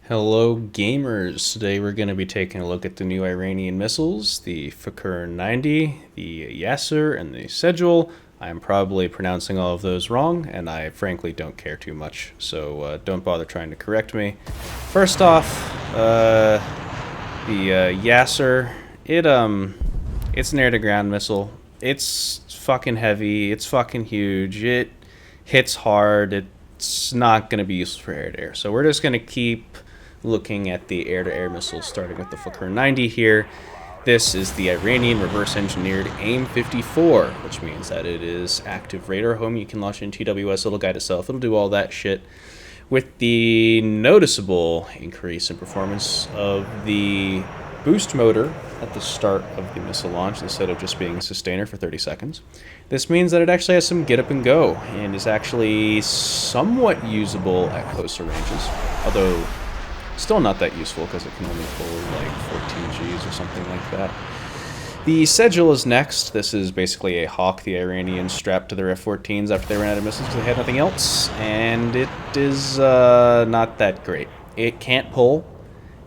Hello gamers, today we're going to be taking a look at the new Iranian missiles, the Fakir 90, the Yasser, and the Sejul. I'm probably pronouncing all of those wrong, and I frankly don't care too much, so don't bother trying to correct me. First off, the Yasser, it's an air-to-ground missile. It's fucking heavy, it's fucking huge, it hits hard, it's not going to be useful for air-to-air, so we're just going to keep looking at the air-to-air missiles, starting with the Fakir 90 here. This is the Iranian reverse-engineered AIM-54, which means that it is active radar home. You can launch in TWS, it'll guide itself, it'll do all that shit, with the noticeable increase in performance of the boost motor at the start of the missile launch instead of just being a sustainer for 30 seconds. This means that it actually has some get up and go and is actually somewhat usable at closer ranges, although still not that useful because it can only pull like 14 Gs or something like that. The Sejul is next. This is basically a Hawk the Iranians strapped to their F-14s after they ran out of missiles because they had nothing else, and it is not that great. It can't pull.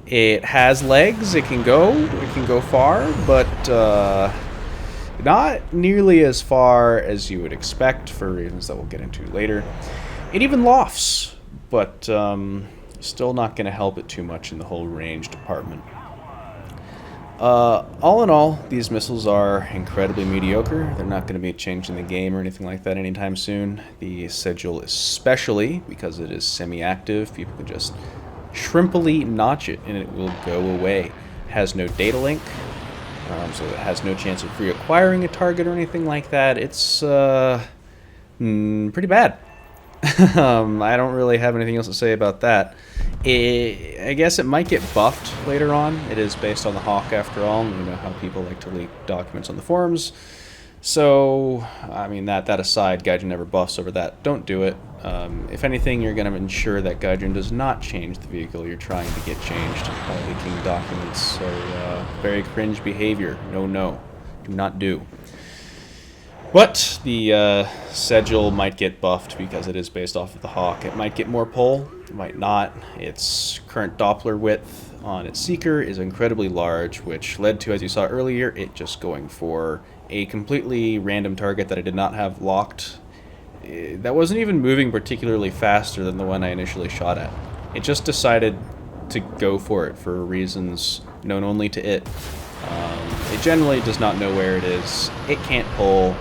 It has legs. It can go far, but not nearly as far as you would expect for reasons that we'll get into later. It even lofts, but still not going to help it too much in the whole range department. All in all, these missiles are incredibly mediocre. They're not going to be changing the game or anything like that anytime soon. The Sejul especially, because it is semi-active, people can just shrimpily notch it and it will go away. It has no data link, so it has no chance of reacquiring a target or anything like that. It's pretty bad. I don't really have anything else to say about that. I guess it might get buffed later on. It is based on the Hawk after all, and you know how people like to leak documents on the forums. So, I mean, that aside, Gaijin never buffs over that. Don't do it. If anything, you're going to ensure that Gaijin does not change the vehicle you're trying to get changed by leaking documents. So, very cringe behavior. No. Do not do. But the Sejul might get buffed because it is based off of the Hawk. It might get more pull, it might not. Its current Doppler width on its seeker is incredibly large, which led to, as you saw earlier, it just going for a completely random target that I did not have locked. That wasn't even moving particularly faster than the one I initially shot at. It just decided to go for it for reasons known only to it. It generally does not know where it is. It can't pull.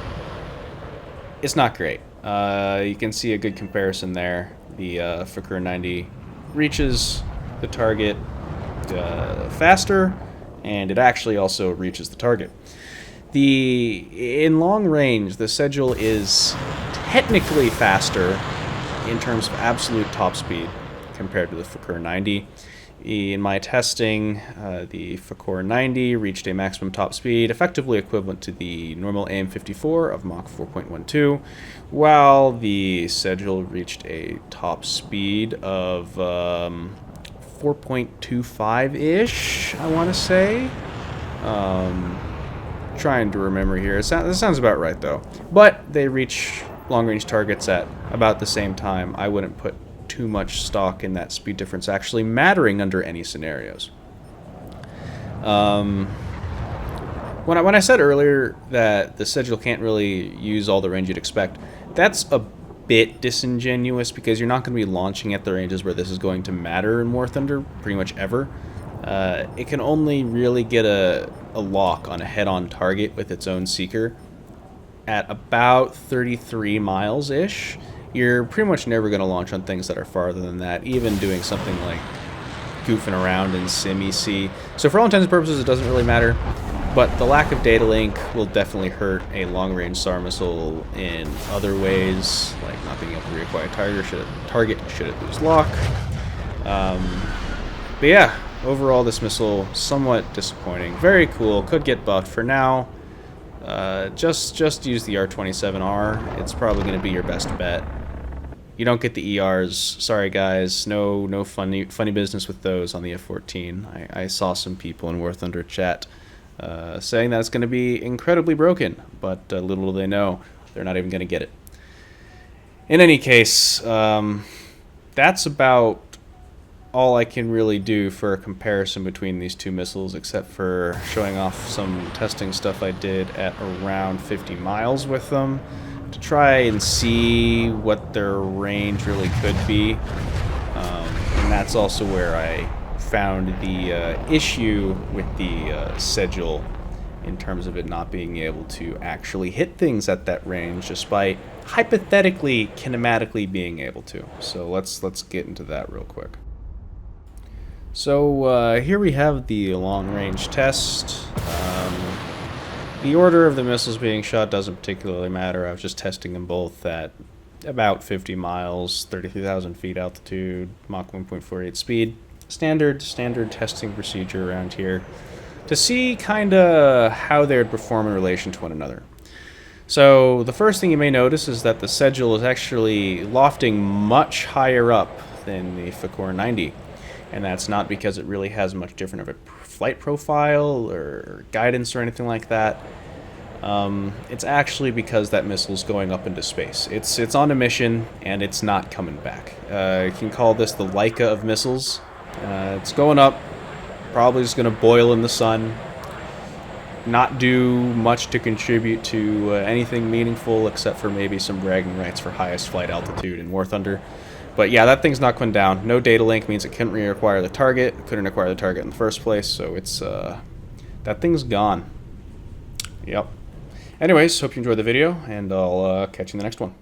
It's not great. You can see a good comparison there. The Fakir 90 reaches the target faster, and it actually also reaches the target. In long range, the Sejul is technically faster in terms of absolute top speed compared to the Fakir 90. In my testing, the Fakir 90 reached a maximum top speed effectively equivalent to the normal AIM-54 of Mach 4.12, while the Sejul reached a top speed of 4.25-ish, I want to say. Trying to remember here. This sounds about right, though. But they reach long-range targets at about the same time. I wouldn't put too much stock in that speed difference actually mattering under any scenarios. When I said earlier that the Sejul can't really use all the range you'd expect, that's a bit disingenuous because you're not going to be launching at the ranges where this is going to matter in War Thunder pretty much ever. It can only really get a lock on a head-on target with its own seeker at about 33 miles-ish. You're pretty much never going to launch on things that are farther than that, even doing something like goofing around in Sim-EC. So for all intents and purposes, it doesn't really matter, but the lack of data link will definitely hurt a long-range SAR missile in other ways, like not being able to reacquire target should it lose lock. But yeah, overall this missile, somewhat disappointing. Very cool, could get buffed. For now, just use the R27R. It's probably going to be your best bet. You don't get the ERs. Sorry, guys. No funny business with those on the F-14. I saw some people in War Thunder chat saying that it's going to be incredibly broken, but little do they know, they're not even going to get it. In any case, that's about all I can really do for a comparison between these two missiles, except for showing off some testing stuff I did at around 50 miles with them to try and see what their range really could be. And that's also where I found the issue with the Sigil in terms of it not being able to actually hit things at that range, despite hypothetically, kinematically being able to. So let's get into that real quick. So here we have the long-range test. The order of the missiles being shot doesn't particularly matter. I was just testing them both at about 50 miles, 33,000 feet altitude, Mach 1.48 speed. Standard testing procedure around here to see kind of how they would perform in relation to one another. So the first thing you may notice is that the Sigil is actually lofting much higher up than the Fakor 90. And that's not because it really has much different of a flight profile or guidance or anything like that. It's actually because that missile's going up into space. It's on a mission, and it's not coming back. You can call this the Leica of missiles. It's going up, probably just going to boil in the sun, not do much to contribute to anything meaningful except for maybe some bragging rights for highest flight altitude in War Thunder. But yeah, that thing's not going down. No data link means it couldn't reacquire the target. It couldn't acquire the target in the first place, so it's that thing's gone. Yep. Anyways, hope you enjoyed the video, and I'll catch you in the next one.